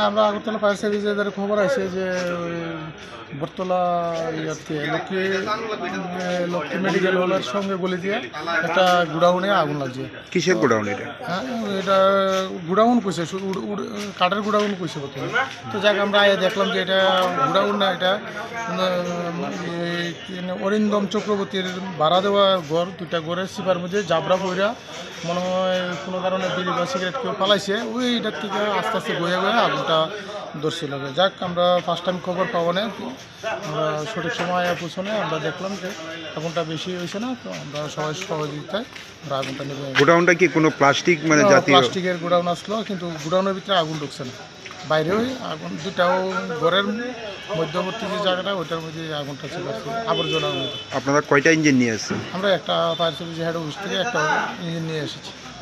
আমরা আগরতলা ফায়ার সার্ভিসের খবর আছে যে বটতলা লক্ষ্মী মেডিকেল হলের সঙ্গে বলে দিয়ে একটা গুডাউনে আগুন লাগছে। কিসের গুডাউন এটা? হ্যাঁ, এটা গুডাউন কইছে, কাঠের গুডাউন কইছে প্রথমে। তো যাক আমরা দেখলাম যে এটা গুডাউন না, এটা অরিন্দম চক্রবর্তীর ভাড়া দেওয়া ঘর, দুটা ঘরের সিপার মধ্যে জাবরা পইরা মনে হয় কোনো কারণে বিড়ি বা সিগারেট কেউ পালাইছে, ওইটার থেকে আস্তে আস্তে বয়ে আগুনটা ধরছিল। যাক আমরা ফার্স্ট টাইম খবর পাবো না, আমরা সঠিক সময় পৌঁছনে আমরা দেখলাম যে আগুনটা বেশি হয়েছে না, তো আমরা সবাই সহযোগিতায় আমরা আগুনটা নেবে। গোডাউনটা কি কোনো প্লাস্টিক মানে জাতীয়? প্লাস্টিকের গোডাউন আসলো, কিন্তু গোডাউনের ভিতরে আগুন ঢুকছে না, বাইরেও আগুন, দুটাও ঘরের মধ্যবর্তী যে জায়গাটা ওইটার মধ্যে আগুনটা ছিল আবর্জনার মধ্যে। আপনারা কয়টা ইঞ্জিন নিয়ে এসেছেন? আমরা একটা ফায়ার সার্ভিস হেড অফিস থেকে একটা ইঞ্জিন নিয়ে এসেছি।